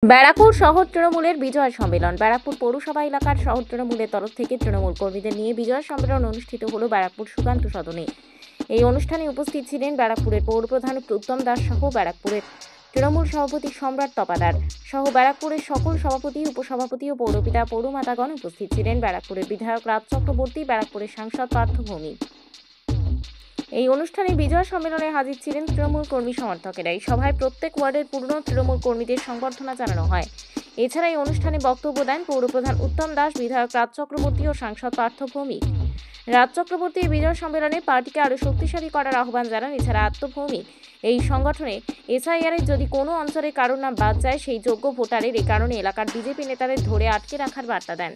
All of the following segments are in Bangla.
ব্যারাকপুর শহর তৃণমূলের বিজয় সম্মেলন। ব্যারাকপুর পৌরসভা এলাকার শহর তৃণমূলের তরফ থেকে তৃণমূল কর্মীদের নিয়ে বিজয় সম্মেলন অনুষ্ঠিত হলো ব্যারাকপুর সুকান্ত সদনে। এই অনুষ্ঠানে উপস্থিত ছিলেন ব্যারাকপুরের পৌরপ্রধান উত্তম দাস সহ ব্যারাকপুরের তৃণমূল সভাপতি সম্রাট তপাদার সহ ব্যারাকপুরের সকল সভাপতি, উপসভাপতি ও পৌরপিতা পৌরমাতাগণ উপস্থিত ছিলেন। ব্যারাকপুরের বিধায়ক রাজ চক্রবর্তী, ব্যারাকপুরের সাংসদ পার্থ ভৌমিক। এই অনুষ্ঠানে বিজয় সম্মেলনে হাজির ছিলেন তৃণমূল কর্মী সমর্থকেরা। এই সভায় প্রত্যেক ওয়ার্ডের পুরনো তৃণমূল কর্মীদের সংবর্ধনা জানানো হয়। এছাড়া এই অনুষ্ঠানে বক্তব্য দেন পৌরপ্রধান উত্তম দাস, বিধায়ক রাজ চক্রবর্তী ও সাংসদ পার্থ ভৌমিক। রাজ চক্রবর্তী এই বিজয় সম্মেলনে পার্টিকে আরও শক্তিশালী করার আহ্বান জানান। এছাড়া আত্মভৌমিক এই সংগঠনে এসআইআর-এর যদি কোনো অঞ্চলে কারোর নাম বাদ যায়, সেই যোগ্য ভোটারের এই কারণে এলাকার বিজেপি নেতাদের ধরে আটকে রাখার বার্তা দেন।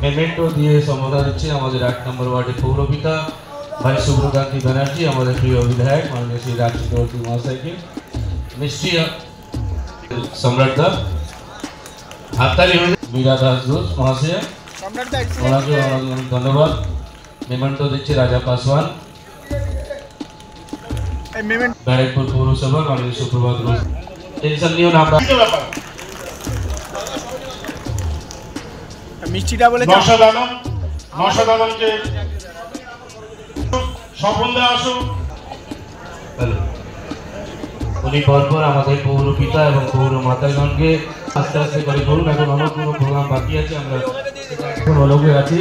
মেমেন্টো দিয়ে সম্বোধন দিচ্ছি আমাদের 8 নম্বর ওয়ার্ডের পৌরপিতা ভাই শুভ্রকান্তি ব্যানার্জি, আমাদের প্রিয় বিধায়ক মাননীয় শ্রী রাজ চক্রবর্তী মহাশয়কে মিষ্টি সম্রাট দা হাততালি হয়ে মীরা দাস ঘোষ মহাশয়, ওনাকে অনেক ধন্যবাদ। মেমেন্টো দিচ্ছে রাজা পাসওয়ান, ব্যারাকপুর পৌরসভা মাননীয় সুপ্রভাত ঘোষ। টেনশন নিও না, আমরা মিষ্টিটা বলে নশাদানকে স্বপন দা আসুন। উনি পরপর আমাদের পৌরপিতা এবং পৌর মাতাগণকে আস্তে আস্তে করে বলুন। এখন অনেক কোনো প্রোগ্রাম বাকি আছে, আমরা এখন অলগে আছি।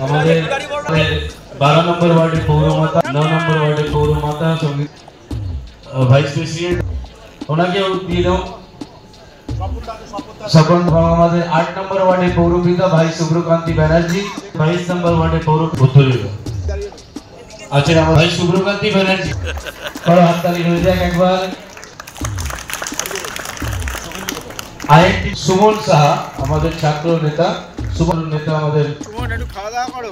আমাদের 12 নম্বর ওয়ার্ডের পৌরমাতা, 9 নম্বর ওয়ার্ডের পৌরমাতা সঙ্গীত ভাইস প্রেসিডেন্ট, ওনাকেও দিয়ে দাও স্বপন। আমাদের 8 নম্বর ওয়ার্ডের পৌরপিতা ভাই শুভ্রকান্তি ব্যানার্জি, 22 নম্বর ওয়ার্ডের পৌর উত্তরীয় আচ্ছা আমার ভাই শুভ্রকান্তি ব্যানার্জি, বড় হাততালি হয়ে যাক একবার। আইএনটি সুমন সাহা আমাদের ছাত্র নেতা, সুমন নেতা আমাদের। খাওয়া দাওয়া করো।